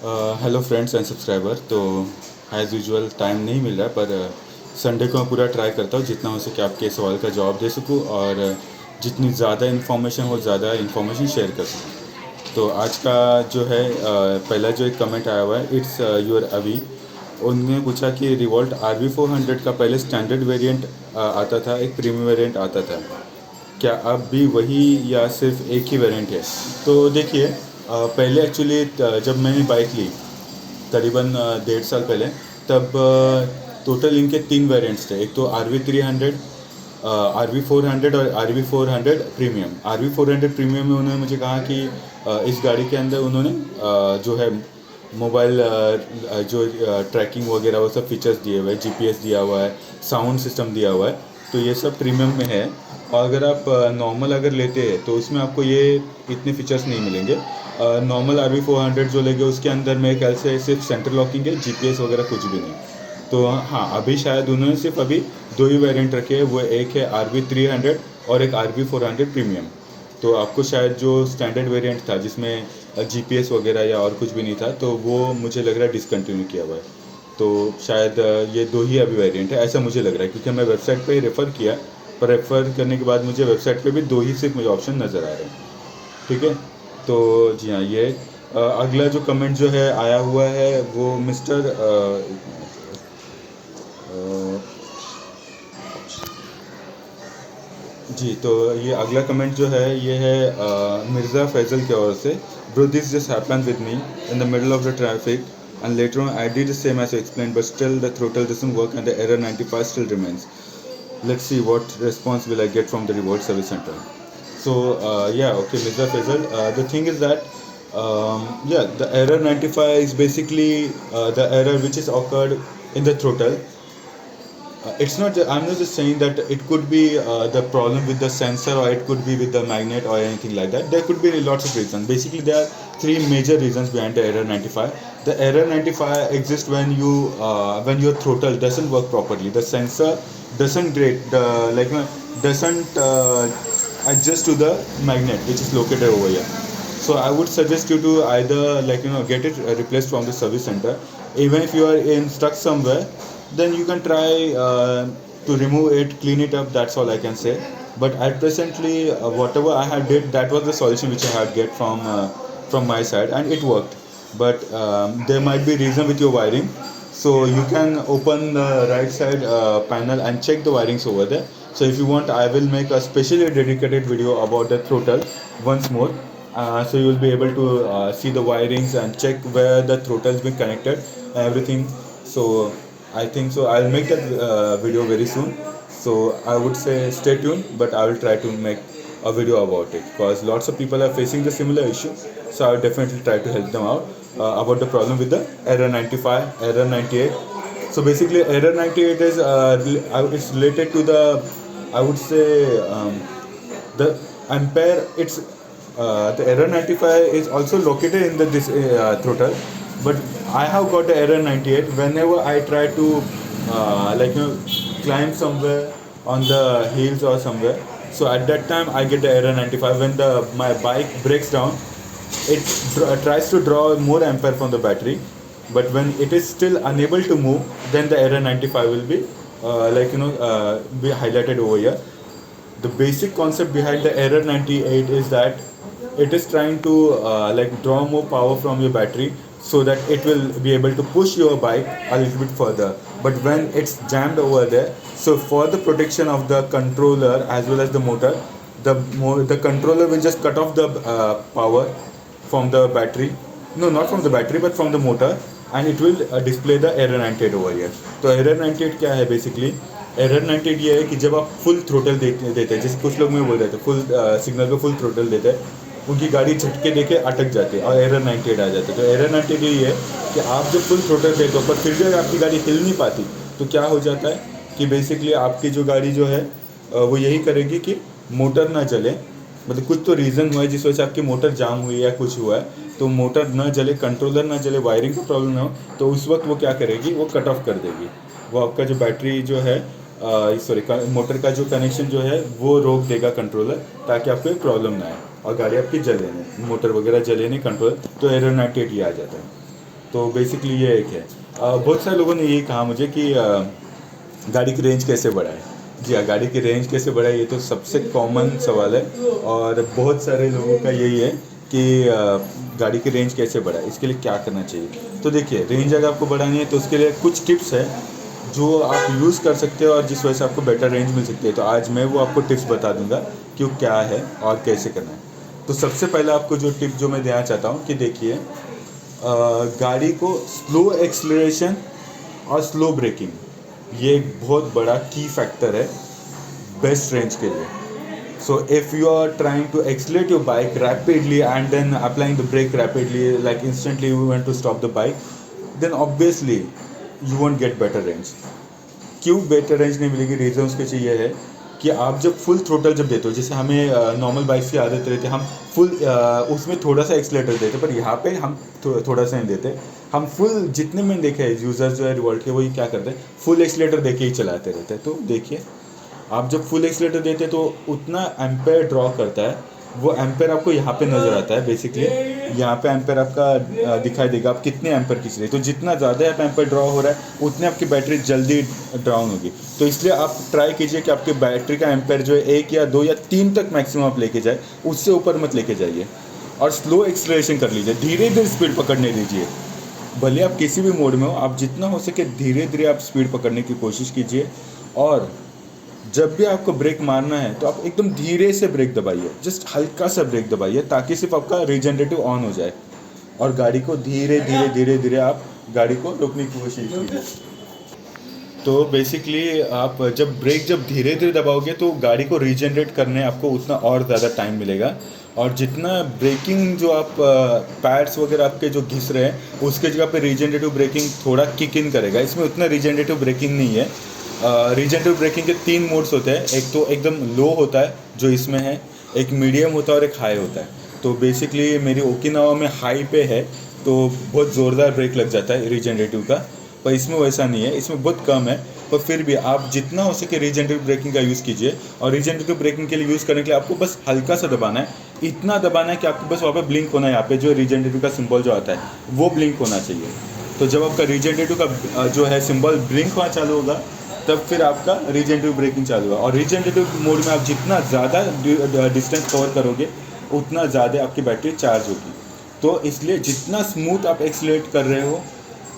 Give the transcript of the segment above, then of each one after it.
Hello friends and subscriber. तो as usual time नहीं मिल रहा है, पर संडे को मैं पूरा ट्राई करता हूँ जितना हो सके आपके सवाल का जवाब दे सकूँ और जितनी ज़्यादा इन्फॉर्मेशन हो ज़्यादा इन्फॉर्मेशन शेयर कर सकूँ। तो आज का जो है पहला जो एक कमेंट आया हुआ है, इट्स योर अभी। उन्होंने पूछा कि रिवॉल्ट RV400 का पहले स्टैंडर्ड वेरिएंट आता था, एक प्रीमियम वेरिएंट आता था, क्या अब भी वही या सिर्फ एक ही वेरिएंट है? तो देखिए, पहले एक्चुअली जब मैंने बाइक ली करीबन 1.5 साल पहले, तब टोटल इनके 3 वेरिएंट्स थे। एक तो RV300, RV400 और RV400 प्रीमियम। RV400 प्रीमियम में उन्होंने मुझे कहा कि इस गाड़ी के अंदर उन्होंने जो है मोबाइल जो ट्रैकिंग वगैरह वो सब फीचर्स दिए हुए हैं, GPS दिया हुआ है, साउंड सिस्टम दिया हुआ है। तो ये सब प्रीमियम में है। और अगर आप नॉर्मल अगर लेते हैं तो उसमें आपको ये इतने फीचर्स नहीं मिलेंगे। नॉर्मल RV400 जो लेंगे उसके अंदर मेरे ख्याल से सिर्फ सेंट्रल लॉकिंग है, GPS वगैरह कुछ भी नहीं। तो हाँ, अभी शायद उन्होंने सिर्फ अभी दो ही वेरिएंट रखे हैं, वो एक है RV300 और एक RV400 प्रीमियम। तो आपको शायद जो स्टैंडर्ड वेरिएंट था जिसमें GPS वगैरह या और कुछ भी नहीं था, तो वो मुझे लग रहा है डिसकंटिन्यू किया हुआ है। तो शायद ये दो ही अभी वेरिएंट है, ऐसा मुझे लग रहा है, क्योंकि मैं वेबसाइट पे ही रेफ़र किया। पर रेफ़र करने के बाद मुझे वेबसाइट पे भी दो ही सिर्फ मुझे ऑप्शन नज़र आ रहे हैं। ठीक है। तो जी हाँ, ये अगला जो कमेंट जो है आया हुआ है वो मिस्टर जी। तो ये अगला कमेंट जो है ये है मिर्ज़ा फैज़ल की ओर से। Bro, this just happened with me in the middle of the traffic and later on I did the same as you explained, but still the throttle doesn't work and the error 95 still remains. Let's see what response will I get from the reward service center. So yeah, okay, Mr. Faisal, the thing is that yeah, the error 95 is basically the error which is occurred in the throttle. It's not. I'm not just saying that it could be the problem with the sensor, or it could be with the magnet, or anything like that. There could be lots of reasons. Basically, there are three major reasons behind the error 95. The error 95 exists when your throttle doesn't work properly. The sensor doesn't grade the doesn't adjust to the magnet which is located over here. So I would suggest you to either get it replaced from the service center. Even if you are in stuck somewhere, then you can try to remove it, clean it up. That's all I can say. But at presently, whatever I had did, that was the solution which I had get from my side, and it worked. But there might be reason with your wiring, so you can open the right side panel and check the wirings over there. So if you want, I will make a specially dedicated video about the throttle once more. So you will be able to see the wirings and check where the throttle has been connected and everything. So I think so I'll make that video very soon. So I would say stay tuned, but I will try to make a video about it because lots of people are facing the similar issue. So I will definitely try to help them out about the problem with the error 95, error 98. So basically error 98 is it's related to the, I would say, the ampere. It's the error 95 is also located in the this throttle, but I have got the error 98 whenever I try to climb somewhere on the hills or somewhere. So at that time I get the error 95 when the my bike breaks down. It tries to draw more ampere from the battery, but when it is still unable to move, then the error 95 will be be highlighted over here. The basic concept behind the error 98 is that it is trying to draw more power from your battery so that it will be able to push your bike a little bit further. But when it's jammed over there, so for the protection of the controller as well as the motor, the controller will just cut off the power from the battery. No, not from the battery, but from the motor, and it will display the error 98 over here. तो error 98 क्या है basically? Error 98 ये है कि जब आप full throttle देते हैं, जैसे कुछ लोग में बोल रहे थे फुल सिग्नल पे फुल थ्रोटल देते हैं, उनकी गाड़ी झटके देके अटक जाती है और एरर 98 आ जाता है। तो एरर 98 यही है कि आप जब फुल थ्रोटल देते हो पर फिर भी आपकी गाड़ी हिल नहीं पाती, तो क्या हो जाता है कि बेसिकली आपकी जो गाड़ी जो है वो यही करेगी कि मोटर ना जले। मतलब कुछ तो रीज़न हुआ है जिस वजह से आपकी मोटर जाम हुई है या कुछ हुआ है, तो मोटर ना जले, कंट्रोलर ना जले, वायरिंग का प्रॉब्लम ना हो, तो उस वक्त वो क्या करेगी, वो कट ऑफ कर देगी। वो आपका जो बैटरी जो है सॉरी मोटर का जो कनेक्शन जो है वो रोक देगा कंट्रोलर, ताकि आपको एक प्रॉब्लम ना आए और गाड़ी आपकी जले नहीं, मोटर वगैरह जले नहीं, कंट्रोलर। तो एरर 98 ये आ जाता है। तो बेसिकली ये एक है। बहुत सारे लोगों ने ये कहा मुझे कि गाड़ी की रेंज कैसे बढ़ाए। जी हाँ, गाड़ी की रेंज कैसे बढ़ाए, ये तो सबसे कॉमन सवाल है और बहुत सारे लोगों का यही है कि गाड़ी की रेंज कैसे बढ़ाए, इसके लिए क्या करना चाहिए। तो देखिए, रेंज अगर आपको बढ़ानी है तो उसके लिए कुछ टिप्स है जो आप यूज़ कर सकते हो और जिस वजह से आपको बेटर रेंज मिल सकती है। तो आज मैं वो आपको टिप्स बता दूंगा कि वो क्या है और कैसे करना है। तो सबसे पहले आपको जो टिप जो मैं देना चाहता हूँ कि देखिए, गाड़ी को स्लो एक्सलरेशन और स्लो ब्रेकिंग ये एक बहुत बड़ा की फैक्टर है बेस्ट रेंज के लिए। So if you are trying to accelerate your bike rapidly and then applying the brake rapidly, like instantly you want to stop the bike, then obviously you won't get better range. क्यों better range नहीं मिलेगी, reason उसके चाहिए है कि आप जब full throttle जब देते हो, जैसे हमें नॉर्मल बाइक की आदत रहती है हम फुल उसमें थोड़ा सा एक्सलेटर देते, पर यहाँ पे हम थोड़ा सा नहीं देते। हम फुल, जितने मैंने देखे हैं यूज़र जो है रिवॉल्ट के, वही क्या करते हैं, फुल एक्सलेटर दे के ही चलाते रहते हैं। तो देखिए, आप जब फुल एक्सलेटर देते हैं तो उतना एम्पेयर ड्रॉ करता है, वो एम्पेयर आपको यहाँ पे नज़र आता है। बेसिकली यहाँ पे एम्पेयर आपका दिखाई देगा आप कितने एम्पेयर खींच रहे हैं। तो जितना ज़्यादा आप एम्पेयर ड्रॉ हो रहा है उतनी आपकी बैटरी जल्दी डाउन होगी। तो इसलिए आप ट्राई कीजिए कि आपकी बैटरी का एम्पेयर जो है 1 या 2 या 3 तक मैक्सिमम आप लेके जाए, उससे ऊपर मत लेके जाइए। और स्लो एक्सलेरेशन कर लीजिए, धीरे धीरे स्पीड पकड़ने दीजिए। भले आप किसी भी मोड में हो, आप जितना हो सके धीरे धीरे आप स्पीड पकड़ने की कोशिश कीजिए। और जब भी आपको ब्रेक मारना है तो आप एकदम धीरे से ब्रेक दबाइए, जस्ट हल्का सा ब्रेक दबाइए, ताकि सिर्फ आपका रीजनरेटिव ऑन हो जाए और गाड़ी को धीरे धीरे धीरे धीरे आप गाड़ी को रोकने की कोशिश कीजिए। तो बेसिकली आप जब धीरे धीरे दबाओगे तो गाड़ी को रीजनरेट करने आपको उतना और ज़्यादा टाइम मिलेगा। और जितना ब्रेकिंग जो आप पैड्स वगैरह आपके जो घिस रहे हैं उसके जगह पे रीजनरेटिव ब्रेकिंग थोड़ा किक इन करेगा। इसमें उतना रीजनरेटिव ब्रेकिंग नहीं है। रीजनरेटिव ब्रेकिंग के 3 मोड्स होते हैं। एक तो एकदम लो होता है जो इसमें है, एक मीडियम होता है और एक हाई होता है। तो बेसिकली मेरी ओकिनावा में हाई पे है तो बहुत ज़ोरदार ब्रेक लग जाता है रीजनरेटिव का, पर इसमें वैसा नहीं है, इसमें बहुत कम है। पर फिर भी आप जितना हो सके रीजनरेटिव ब्रेकिंग का यूज़ कीजिए। और रीजनरेटिव ब्रेकिंग के लिए यूज़ करने के लिए आपको बस हल्का सा दबाना है, इतना दबाना है कि आपको बस वहाँ पे ब्लिंक होना है, यहाँ पे जो रीजनरेटिव का सिंबल जो आता है वो ब्लिंक होना चाहिए। तो जब आपका रीजनरेटिव का जो है सिंबल ब्लिंक होना चालू होगा तब फिर आपका रीजनरेटिव ब्रेकिंग चालू होगा। और रीजनरेटिव मोड में आप जितना ज़्यादा डिस्टेंस कवर करोगे उतना ज़्यादा आपकी बैटरी चार्ज होगी। तो इसलिए जितना स्मूथ आप एक्सीलरेट कर रहे हो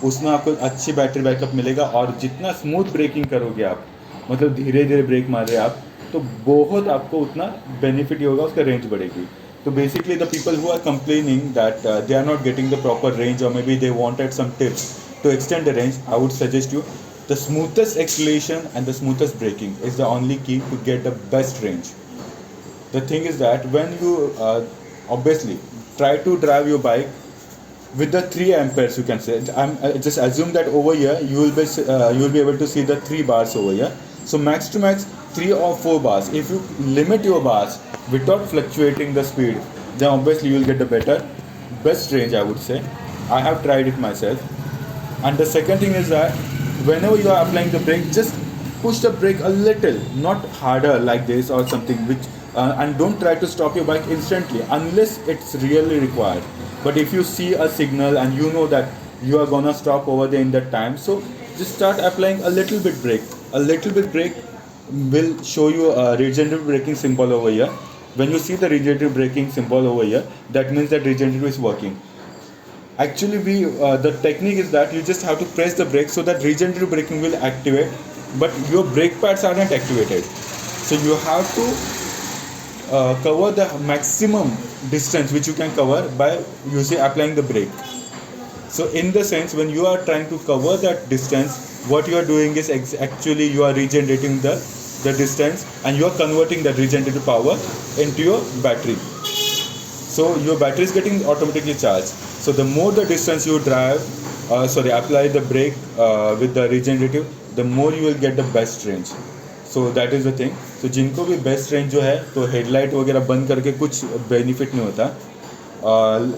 उसमें आपको अच्छी बैटरी बैकअप मिलेगा। और जितना स्मूथ ब्रेकिंग करोगे आप, मतलब धीरे धीरे ब्रेक मार रहे आप, तो बहुत आपको उतना बेनिफिट ही होगा, उसका रेंज बढ़ेगी। तो basically the people who are complaining that they are not getting the proper range और may be they wanted some tips to extend the range, I would suggest you the smoothest acceleration and the smoothest braking is the only key to get the best range. The thing is that when you obviously try to drive your bike with the 3 amperes, you can say, just assume that over here you will be able to see the 3 bars over here. So max to max 3 or 4 bars. If you limit your bars without fluctuating the speed, then obviously you will get the best range, I would say. I have tried it myself. And the second thing is that whenever you are applying the brake, just push the brake a little, not harder like this or something, which and don't try to stop your bike instantly unless it's really required. But if you see a signal and you know that you are gonna stop over there in that time, so just start applying a little bit brake. A little bit brake will show you a regenerative braking symbol over here. When you see the regenerative braking symbol over here, that means that regenerative is working. Actually, the technique is that you just have to press the brake so that regenerative braking will activate, but your brake pads are not activated. So you have to cover the maximum distance which you can cover by applying the brake. So in the sense, when you are trying to cover that distance, what you are doing is actually you are regenerating the distance and you are converting that regenerative power into your battery. So your battery is getting automatically charged. So the more the distance you drive, apply the brake with the regenerative, the more you will get the best range. So that is the thing. So जिनको भी best range जो है, तो headlight वगैरह बंद करके कुछ benefit नहीं होता.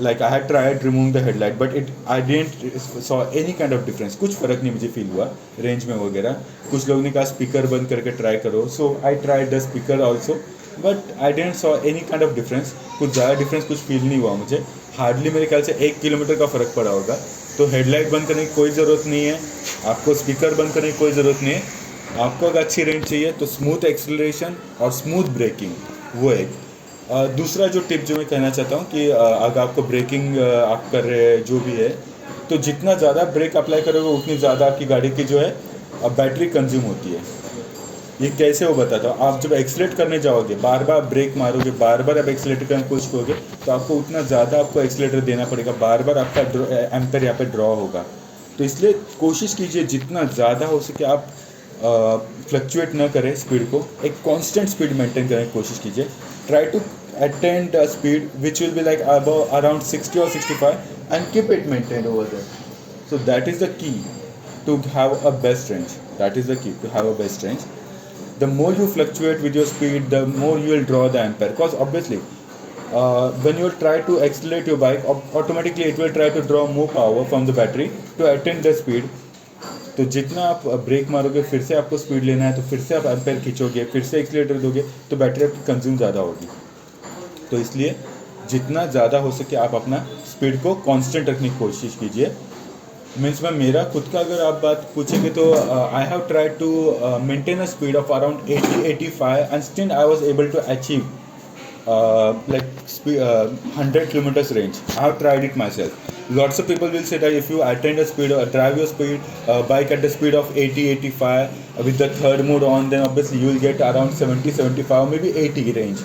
Like I had tried removing the headlight, but I didn't saw any kind of difference. कुछ फ़र्क नहीं मुझे फील हुआ रेंज में वगैरह. कुछ लोगों ने कहा स्पीकर बंद करके ट्राई करो. So I tried the speaker also, but I didn't saw any kind of difference. कुछ ज़्यादा डिफरेंस कुछ फील नहीं हुआ मुझे. हार्डली मेरे ख्याल से 1 किलोमीटर का फ़र्क पड़ा होगा। तो हेडलाइट बंद करने की कोई ज़रूरत नहीं है, आपको स्पीकर बंद करने की कोई ज़रूरत नहीं है। आपको अगर अच्छी रेंज चाहिए तो स्मूथ एक्सीलरेशन और स्मूथ ब्रेकिंग, वो एक। दूसरा जो टिप जो मैं कहना चाहता हूँ कि अगर आपको ब्रेकिंग आप कर रहे हैं जो भी है, तो जितना ज़्यादा ब्रेक अप्लाई करोगे उतनी ज़्यादा आपकी गाड़ी की जो है बैटरी कंज्यूम होती है। ये कैसे वो बताता हूँ, आप जब एक्सीलेट करने जाओगे, बार बार ब्रेक मारोगे, बार बार आप एक्सीलेटर करने की कोशिश करोगे, तो आपको उतना ज़्यादा आपको एक्सीलेटर देना पड़ेगा, बार बार आपका एम्पेयर यहाँ पे ड्रॉ होगा। तो इसलिए कोशिश कीजिए जितना ज़्यादा हो सके आप फ्लक्चुएट ना करें स्पीड को, एक कांस्टेंट स्पीड मेंटेन करने की कोशिश कीजिए। Try to attend speed which will be like around 60 or 65 and keep it maintain over there. So that is the key to have a best range. That is the key to have a best range. The more you fluctuate with your speed, the more you will draw the ampere. Because obviously, when you try to accelerate your bike, automatically it will try to draw more power from the battery to attain the speed. तो जितना आप break मारोगे, फिर से आपको speed लेना है, तो फिर से आप एम्पेयर खींचोगे, फिर से एक्सीलेटर दोगे, तो बैटरी आपकी कंज्यूम ज़्यादा होगी। तो इसलिए जितना ज़्यादा हो सके आप अपना स्पीड को कांस्टेंट रखने की कोशिश कीजिए। मीन्स में मेरा खुद का अगर आप बात पूछेंगे तो I have tried to maintain a speed of around 80-85 and still I was able to achieve like 100 kilometers range. I have tried it myself. Lots of people will say that if you attain a speed or drive your speed bike at the speed of 80-85 with the third mode on, then obviously you will get around 70-75 or maybe 80 range.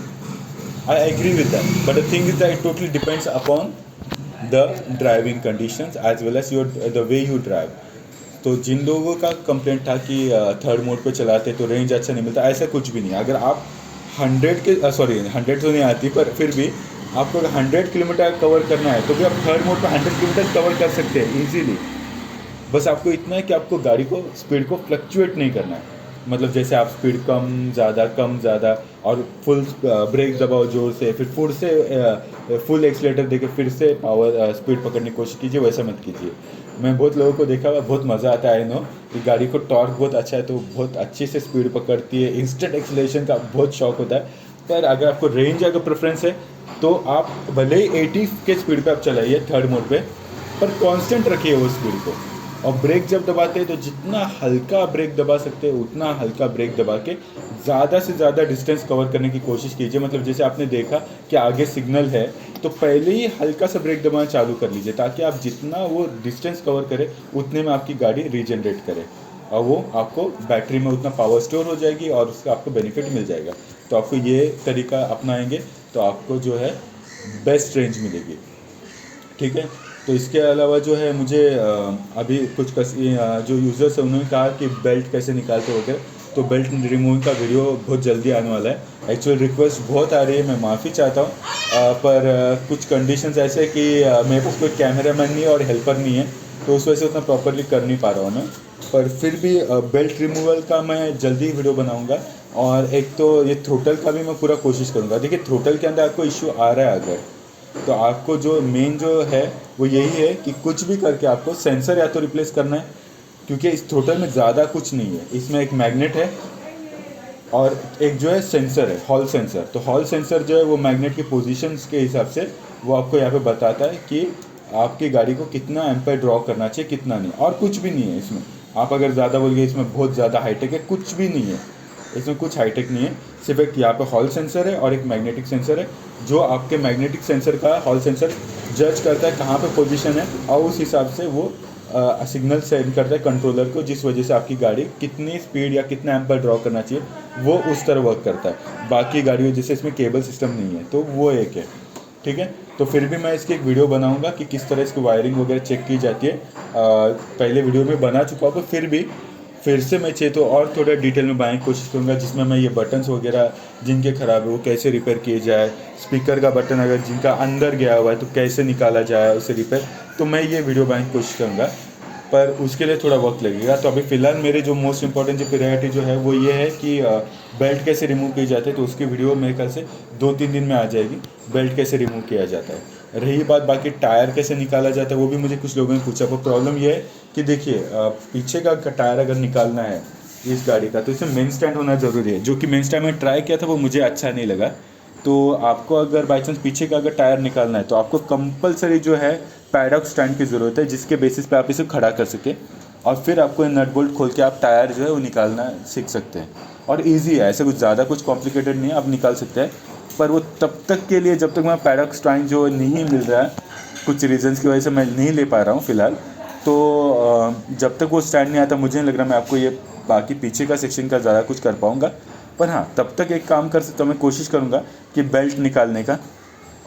I agree with that, but the thing is that it totally depends upon the driving conditions as well as the way you drive. तो जिन लोगों का complaint था कि third mode पे चलाते तो range अच्छा नहीं मिलता, ऐसा कुछ भी नहीं। अगर आप 100 तो नहीं आती, पर फिर भी आपको अगर 100 किलोमीटर कवर करना है तो भी आप थर्ड मोड पर 100 किलोमीटर कवर कर सकते हैं ईजीली। बस आपको इतना है कि आपको गाड़ी को स्पीड को फ्लक्चुएट नहीं करना है। मतलब जैसे आप स्पीड कम ज़्यादा और फुल ब्रेक दबाओ जोर से, फिर फुल एक्सीलेटर देके फिर से पावर स्पीड पकड़ने की कोशिश कीजिए, वैसा मत कीजिए। मैं बहुत लोगों को देखा हुआ, बहुत मज़ा आता है। आई नो कि गाड़ी को टॉर्क बहुत अच्छा है तो बहुत अच्छे से स्पीड पकड़ती है, इंस्टेंट एक्सीलरेशन का बहुत शौक होता है। पर अगर आपको रेंज अगर प्रेफरेंस है तो आप भले ही 80 के स्पीड पे आप चलाइए थर्ड मोड पे, पर कांस्टेंट रखिए वो स्पीड को। और ब्रेक जब दबाते हैं तो जितना हल्का ब्रेक दबा सकते हैं उतना हल्का ब्रेक दबा के ज़्यादा से ज़्यादा डिस्टेंस कवर करने की कोशिश कीजिए। मतलब जैसे आपने देखा कि आगे सिग्नल है तो पहले ही हल्का सा ब्रेक दबाना चालू कर लीजिए, ताकि आप जितना वो डिस्टेंस कवर करें उतने में आपकी गाड़ी रीजनरेट करे और वो आपको बैटरी में उतना पावर स्टोर हो जाएगी और उसका आपको बेनिफिट मिल जाएगा। तो आपको ये तरीका अपनाएंगे तो आपको जो है बेस्ट रेंज मिलेगी। ठीक है। तो इसके अलावा जो है मुझे अभी कुछ जो यूज़र्स हैं उन्होंने कहा कि बेल्ट कैसे निकालते वगैरह, तो बेल्ट रिमूविंग का वीडियो बहुत जल्दी आने वाला है। एक्चुअल रिक्वेस्ट बहुत आ रही है, मैं माफ़ी चाहता हूँ, पर कुछ कंडीशंस ऐसे कि मेरे पास कोई कैमरामैन नहीं है और हेल्पर नहीं है, तो उस वजह से उतना प्रॉपरली कर नहीं पा रहा हूँ मैं। पर फिर भी बेल्ट रिमूवल का मैं जल्दी वीडियो बनाऊँगा। और एक तो ये थ्रोटल का भी मैं पूरा कोशिश करूँगा। देखिए थ्रोटल के अंदर आपको इशू आ रहा है अगर, तो आपको जो मेन जो है वो यही है कि कुछ भी करके आपको सेंसर या तो रिप्लेस करना है, क्योंकि इस थ्रोटल में ज़्यादा कुछ नहीं है। इसमें एक मैग्नेट है और एक जो है सेंसर है, हॉल सेंसर। तो हॉल सेंसर जो है वो मैग्नेट की पोजीशंस के हिसाब से वो आपको यहाँ पे बताता है कि आपकी गाड़ी को कितना एम्पेयर ड्रॉ करना चाहिए, कितना नहीं। और कुछ भी नहीं है इसमें। आप अगर ज़्यादा बोलिए इसमें बहुत ज़्यादा हाईटेक है, कुछ भी नहीं है इसमें, कुछ हाईटेक नहीं है। सिर्फ एक यहाँ पे हॉल सेंसर है और एक मैग्नेटिक सेंसर है, जो आपके मैग्नेटिक सेंसर का हॉल सेंसर जज करता है कहाँ पे पोजीशन है और उस हिसाब से वो सिग्नल सेंड करता है कंट्रोलर को, जिस वजह से आपकी गाड़ी कितनी स्पीड या कितना एम्पेयर ड्रॉ करना चाहिए वो उस तरह वर्क करता है। बाकी गाड़ियों जैसे इसमें केबल सिस्टम नहीं है, तो वो एक है। ठीक है। तो फिर भी मैं इसकी एक वीडियो बनाऊंगा कि किस तरह इसकी वायरिंग वगैरह चेक की जाती है। पहले वीडियो में बना चुका हूँ, पर फिर से मैं चाहिए तो और थोड़ा डिटेल में बनाने की कोशिश करूँगा, जिसमें मैं ये बटन्स वगैरह जिनके ख़राब है वो कैसे रिपेयर किए जाए, स्पीकर का बटन अगर जिनका अंदर गया हुआ है तो कैसे निकाला जाए उसे रिपेयर, तो मैं ये वीडियो बनाने की कोशिश करूँगा। पर उसके लिए थोड़ा वक्त लगेगा। तो अभी फ़िलहाल मेरे जो मोस्ट इंपॉर्टेंट जो प्रायोरिटी जो है वो ये है कि बेल्ट कैसे रिमूव किए जाते हैं, तो उसकी वीडियो मेरे ख्याल से 2-3 दिन में आ जाएगी, बेल्ट कैसे रिमूव किया जाता है। रही बात बाकी टायर कैसे निकाला जाता है, वो भी मुझे कुछ लोगों ने पूछा। पर प्रॉब्लम ये है कि देखिए पीछे का टायर अगर निकालना है इस गाड़ी का तो इसमें मेन स्टैंड होना ज़रूरी है, जो कि मेन स्टैंड में ट्राई किया था वो मुझे अच्छा नहीं लगा। तो आपको अगर बाई चांस पीछे का अगर टायर निकालना है तो आपको कंपलसरी जो है पैडॉक स्टैंड की ज़रूरत है, जिसके बेसिस पे आप इसे खड़ा कर सके और फिर आपको नट बोल्ट खोल के आप टायर जो है वो निकालना सीख सकते हैं। और इजी है, ऐसे कुछ ज़्यादा कुछ कॉम्प्लिकेटेड नहीं है, आप निकाल सकते हैं। पर वो तब तक के लिए जब तक मैं पैडॉक स्टैंड जो नहीं मिल रहा है, कुछ रीजंस की वजह से मैं नहीं ले पा रहा हूँ फ़िलहाल, तो जब तक वो स्टैंड नहीं आता मुझे नहीं लग रहा मैं आपको ये बाकी पीछे का सेक्शन का ज़्यादा कुछ कर पाऊँगा। पर हाँ, तब तक एक काम कर सकता हूँ, मैं कोशिश करूँगा कि बेल्ट निकालने का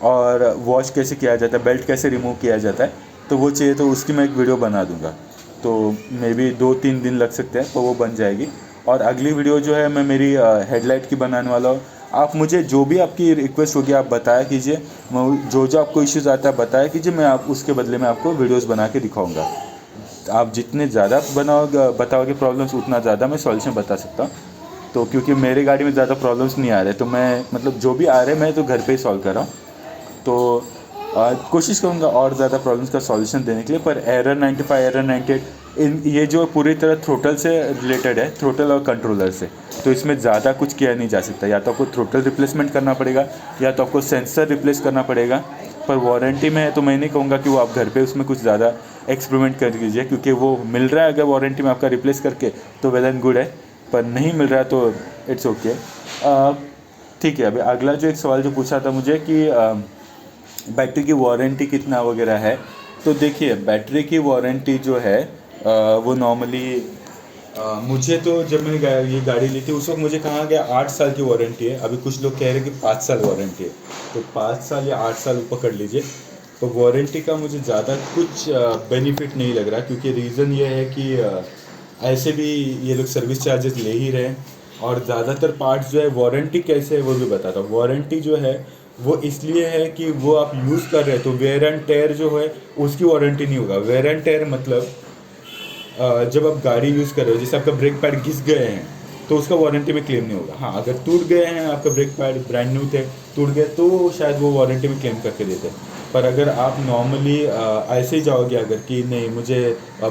और वॉश कैसे किया जाता है, बेल्ट कैसे रिमूव किया जाता है, तो वो चाहिए तो उसकी मैं एक वीडियो बना दूँगा। तो मे बी 2-3 दिन लग सकते हैं, तो वो बन जाएगी। और अगली वीडियो जो है मैं मेरी हेडलाइट की बनाने वाला हूँ। आप मुझे जो भी आपकी रिक्वेस्ट होगी आप बताया कीजिए, मैं जो जो आपको इश्यूज़ आता है बताया कीजिए, मैं आप उसके बदले में आपको वीडियोज़ बना के दिखाऊँगा। आप जितने ज़्यादा बताओगे प्रॉब्लम्स, उतना ज़्यादा मैं सॉल्यूशन बता सकता हूँ। तो क्योंकि मेरी गाड़ी में ज़्यादा प्रॉब्लम्स नहीं आ रहे, तो मैं मतलब जो भी आ रहे हैं मैं तो घर पे ही सॉल्व कर रहा हूँ। तो कोशिश करूँगा और ज़्यादा प्रॉब्लम्स का सॉल्यूशन देने के लिए। पर एरर 95, एरर 98 इन ये जो पूरी तरह थ्रोटल से रिलेटेड है, थ्रोटल और कंट्रोलर से, तो इसमें ज़्यादा कुछ किया नहीं जा सकता। या तो आपको थ्रोटल रिप्लेसमेंट करना पड़ेगा या तो आपको सेंसर रिप्लेस करना पड़ेगा। पर वारंटी में है तो मैं नहीं कहूँगा कि वो आप घर पे उसमें कुछ ज़्यादा एक्सपेरिमेंट कर लीजिए, क्योंकि वो मिल रहा है अगर वारंटी में आपका रिप्लेस करके तो वेल एंड गुड है, पर नहीं मिल रहा है तो इट्स ओके। ठीक है, अभी अगला जो एक सवाल जो पूछा था मुझे कि बैटरी की वारंटी कितना वगैरह है। तो देखिए, बैटरी की वारंटी जो है वो नॉर्मली मुझे तो जब मैंने ये गाड़ी ली थी उस वक्त मुझे कहा गया 8 साल की वारंटी है। अभी कुछ लोग कह रहे हैं कि 5 साल वारंटी है, तो 5 साल या 8 साल ऊपर कर लीजिए। तो वारंटी का मुझे ज़्यादा कुछ बेनिफिट नहीं लग रहा, क्योंकि रीज़न ये है कि ऐसे भी ये लोग सर्विस चार्जेस ले ही रहे हैं। और ज़्यादातर पार्ट्स जो है, वारंटी कैसे है वो भी बताता हूँ। वारंटी जो है वो इसलिए है कि वो आप यूज़ कर रहे हैं, तो वेयर एंड टेयर जो है उसकी वारंटी नहीं होगा। वेयर एंड टेयर मतलब जब आप गाड़ी यूज़ कर रहे हो, जैसे आपका ब्रेक पैड घिस गए हैं तो उसका वारंटी में क्लेम नहीं होगा। हाँ, अगर टूट गए हैं, आपका ब्रेक पैड ब्रांड न्यू थे, टूट गए, तो शायद वो वारंटी में क्लेम करके देते हैं। पर अगर आप नॉर्मली ऐसे ही जाओगे अगर कि नहीं मुझे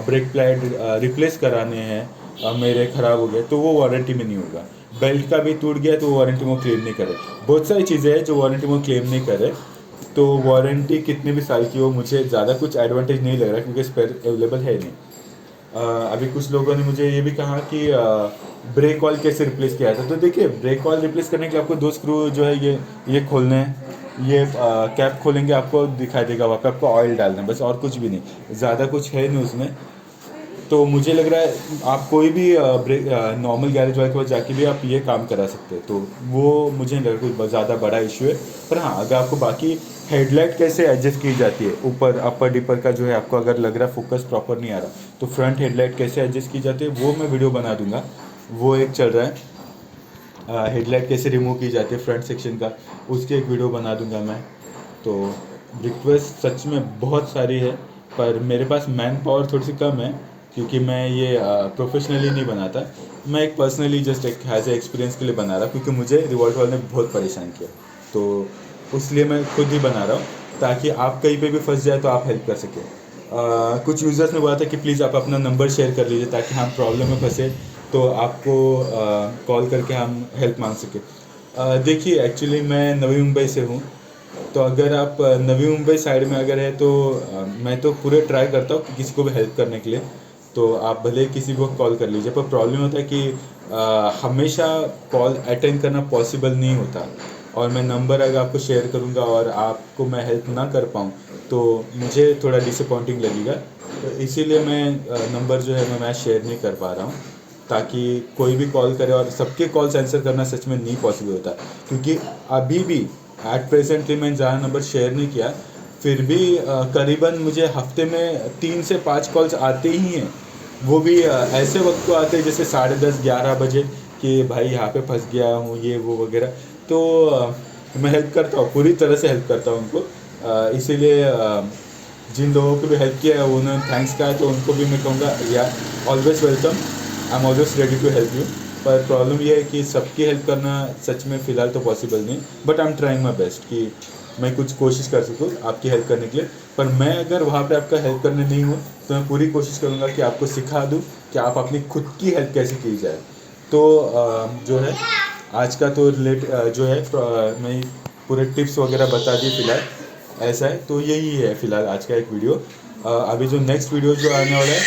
ब्रेक पैड रिप्लेस कराने हैं, मेरे ख़राब हो गए, तो वो वारंटी में नहीं होगा। बेल्ट का भी टूट गया तो वो वारंटी में क्लेम नहीं करे। बहुत सारी चीज़ें हैं जो वारंटी में क्लेम नहीं करे। तो वारंटी कितने भी साल की हो, मुझे ज़्यादा कुछ एडवांटेज नहीं लग रहा, क्योंकि स्पेयर अवेलेबल है नहीं। अभी कुछ लोगों ने मुझे ये भी कहा कि ब्रेक ऑयल कैसे रिप्लेस किया था। तो देखिए, ब्रेक ऑयल रिप्लेस करने के लिए आपको 2 स्क्रू जो है ये खोलने हैं। ये कैप खोलेंगे, आपको दिखाई देगा वहाँ पे आपको ऑयल डालना है, बस, और कुछ भी नहीं, ज़्यादा कुछ है नहीं उसमें। तो मुझे लग रहा है आप कोई भी ब्रेक नॉर्मल गैरेज वाले के पास जाके भी आप ये काम करा सकते हैं। तो वो मुझे नहीं लग रहा कोई ज़्यादा बड़ा इशू है। पर हाँ, अगर आपको बाकी हेडलाइट कैसे एडजस्ट की जाती है, ऊपर अपर डिपर का जो है, आपको अगर लग रहा है फोकस प्रॉपर नहीं आ रहा, तो फ्रंट हेडलाइट कैसे एडजस्ट की जाती है वो मैं वीडियो बना दूंगा। वो एक चल रहा है, हेडलाइट कैसे रिमूव की जाती है फ्रंट सेक्शन का, उसकी एक वीडियो बना दूंगा मैं। तो रिक्वेस्ट सच में बहुत सारी है, पर मेरे पास मैन पावर थोड़ी सी कम है, क्योंकि मैं ये प्रोफेशनली नहीं बनाता। मैं एक पर्सनली जस्ट एक एज ए एक्सपीरियंस के लिए बना रहा, क्योंकि मुझे रिवॉल्ट वाले ने बहुत परेशान किया, तो उसलिए मैं खुद ही बना रहा हूँ, ताकि आप कहीं पे भी फंस जाए तो आप हेल्प कर सकें। कुछ यूज़र्स ने बोला था कि प्लीज़ आप अपना नंबर शेयर कर लीजिए, ताकि हम प्रॉब्लम में फंसे तो आपको कॉल करके हम हेल्प मांग सकें। देखिए, एक्चुअली मैं नवी मुंबई से हूँ, तो अगर आप नवी मुंबई साइड में अगर है तो मैं तो पूरे ट्राई करता हूँ कि किसी को भी हेल्प करने के लिए, तो आप भले ही किसी को कॉल कर लीजिए। पर प्रॉब्लम होता है कि हमेशा कॉल अटेंड करना पॉसिबल नहीं होता, और मैं नंबर अगर आपको शेयर करूँगा और आपको मैं हेल्प ना कर पाऊँ तो मुझे थोड़ा डिसअपॉइंटिंग लगेगा। तो इसीलिए मैं नंबर जो है मैं शेयर नहीं कर पा रहा हूँ, ताकि कोई भी कॉल करे, और सबके कॉल्स आंसर करना सच में नहीं पॉसिबल होता, क्योंकि अभी भी एट प्रेजेंटली मैंने ज़्यादा नंबर शेयर नहीं किया, फिर भी करीबन मुझे हफ्ते में 3 से 5 कॉल्स आते ही हैं। वो भी ऐसे वक्त को आते हैं जैसे 10:30-11 बजे, कि भाई यहाँ पे फंस गया हूँ, ये वो वगैरह। तो मैं हेल्प करता हूँ, पूरी तरह से हेल्प करता हूँ उनको। इसीलिए जिन लोगों को भी हेल्प किया है उन्होंने थैंक्स कहा है, तो उनको भी मैं कहूँगा या always welcome, I am always ready to help you. पर प्रॉब्लम ये है कि सबकी हेल्प करना सच में फ़िलहाल तो पॉसिबल नहीं, but I am trying my best कि मैं कुछ कोशिश कर सकूँ आपकी हेल्प करने के लिए। पर मैं अगर वहाँ पे आपका हेल्प करने नहीं हूँ तो मैं पूरी कोशिश करूँगा कि आपको सिखा दूँ कि आप अपनी खुद की हेल्प कैसे की जाए। तो जो है आज का तो रिलेट जो है मैं पूरे टिप्स वगैरह बता दिए फ़िलहाल। ऐसा है, तो यही है फ़िलहाल आज का एक वीडियो। अभी जो नेक्स्ट वीडियो जो आने वाला है